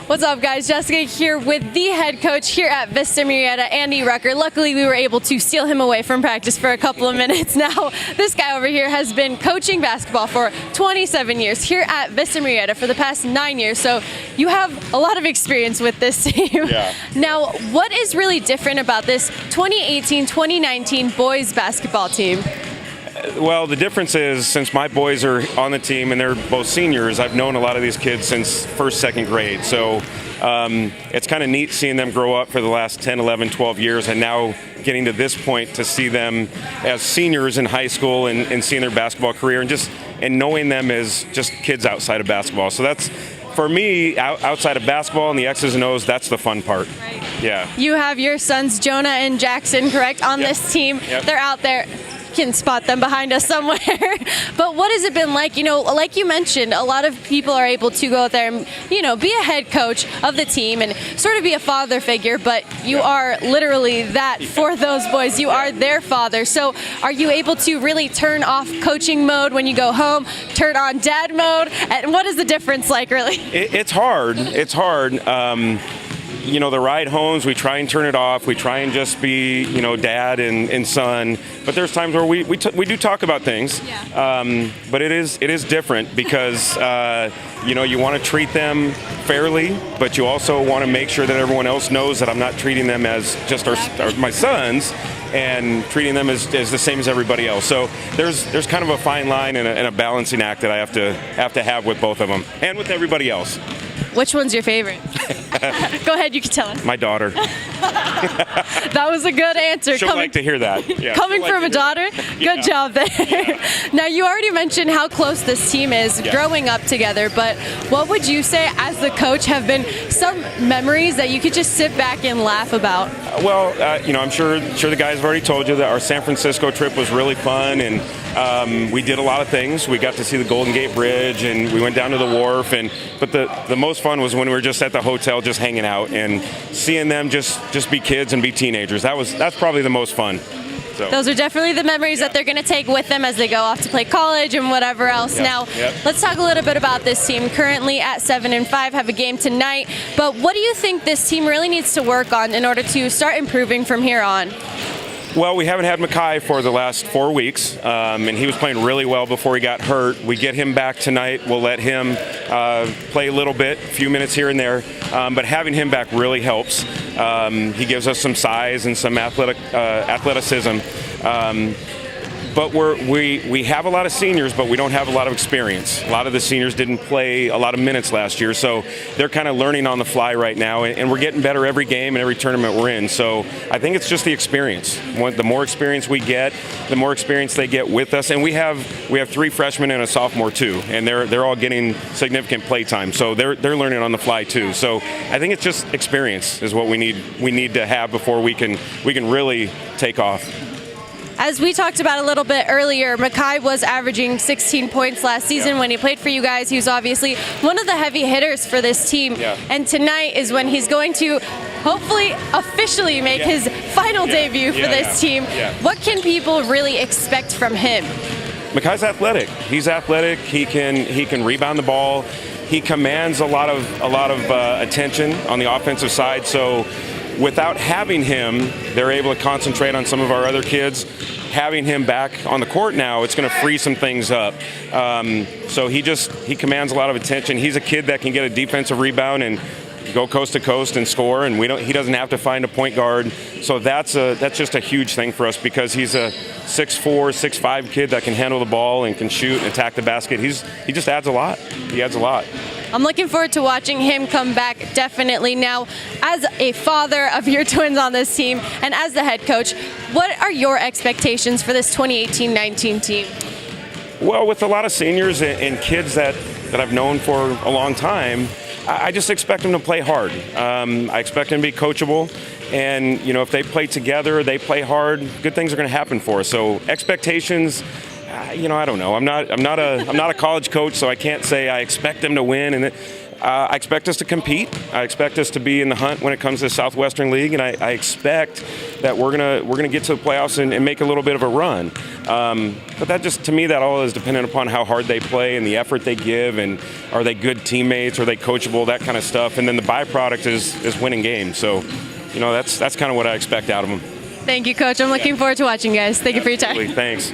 What's up, guys? Jessica here with the head coach here at Vista Murrieta, Andy Rucker. Luckily, we were able to steal him away from practice for a couple of minutes. Now, this guy over here has been coaching basketball for 27 years here at Vista Murrieta for the past 9 years, so you have a lot of experience with this team. Yeah. Now, what is really different about this 2018-2019 boys basketball team? Well, the difference is, since my boys are on the team and they're both seniors, I've known a lot of these kids since first, second grade. So it's kind of neat seeing them grow up for the last 10, 11, 12 years, and now getting to this point to see them as seniors in high school and seeing their basketball career and knowing them as just kids outside of basketball. So that's, for me, outside of basketball and the X's and O's, that's the fun part. Right. Yeah. You have your sons, Jonah and Jackson, correct, on Yep. this team. Yep. They're out there. Can spot them behind us somewhere. But what has it been like? You know, like you mentioned, a lot of people are able to go out there and, you know, be a head coach of the team and sort of be a father figure, but you are literally that for those boys. You are their father. So are you able to really turn off coaching mode when you go home, turn on dad mode? And what is the difference like, really? It's hard. It's hard. You know, the ride homes, we try and turn it off. We try and just be, you know, dad and son. But there's times where we do talk about things. Yeah. But it is different because, you know, you want to treat them fairly, but you also want to make sure that everyone else knows that I'm not treating them as just my sons and treating them as the same as everybody else. So there's kind of a fine line and a balancing act that I have to have with both of them and with everybody else. Which one's your favorite? Go ahead, you can tell us. My daughter. That was a good answer. She'll like to hear that. Yeah, Coming from a daughter? Good job there. Yeah. Now, you already mentioned how close this team is growing up together, but what would you say, as the coach, have been some memories that you could just sit back and laugh about? Well, you know, I'm sure the guys have already told you that our San Francisco trip was really fun, and we did a lot of things. We got to see the Golden Gate Bridge, and we went down to the wharf, but the most fun was when we were just at the hotel just hanging out and seeing them just be kids and be teenagers. That's probably the most fun. So. Those are definitely the memories that they're going to take with them as they go off to play college and whatever else. Now, let's talk a little bit about this team. Currently at 7-5, have a game tonight. But what do you think this team really needs to work on in order to start improving from here on? Well, we haven't had Makai for the last 4 weeks, and he was playing really well before he got hurt. We get him back tonight. We'll let him play a little bit, a few minutes here and there, but having him back really helps. He gives us some size and some athleticism. But we have a lot of seniors, but we don't have a lot of experience. A lot of the seniors didn't play a lot of minutes last year, so they're kind of learning on the fly right now, and we're getting better every game and every tournament we're in. So I think it's just the experience. The more experience we get, the more experience they get with us, and we have 3 freshmen and a sophomore too, and they're all getting significant play time. So they're learning on the fly too. So I think it's just experience is what we need to have before we can really take off. As we talked about a little bit earlier, Makai was averaging 16 points last season when he played for you guys. He was obviously one of the heavy hitters for this team. And tonight is when he's going to hopefully officially make his final debut for this team. What can people really expect from him? Makai's athletic. He's athletic. He can rebound the ball. He commands a lot of attention on the offensive side. So without having him, they're able to concentrate on some of our other kids. Having him back on the court now, it's going to free some things up. So he commands a lot of attention. He's a kid that can get a defensive rebound and go coast to coast and score, and he doesn't have to find a point guard. So that's just a huge thing for us because he's a 6'4", 6'5" kid that can handle the ball and can shoot and attack the basket. He just adds a lot. He adds a lot. I'm looking forward to watching him come back, definitely. Now, as a father of your twins on this team and as the head coach, what are your expectations for this 2018-19 team? Well, with a lot of seniors and kids that I've known for a long time, I just expect them to play hard. I expect them to be coachable, and you know, if they play together, they play hard, good things are going to happen for us. So expectations, you know, I don't know. I'm not a college coach, so I can't say I expect them to win. I expect us to compete. I expect us to be in the hunt when it comes to the Southwestern League, and I expect that we're gonna get to the playoffs and make a little bit of a run. But that just, to me, that all is dependent upon how hard they play and the effort they give, and are they good teammates, are they coachable, that kind of stuff. And then the byproduct is winning games. So, that's kind of what I expect out of them. Thank you, Coach. I'm looking forward to watching you guys. Thank you for your time. Thanks.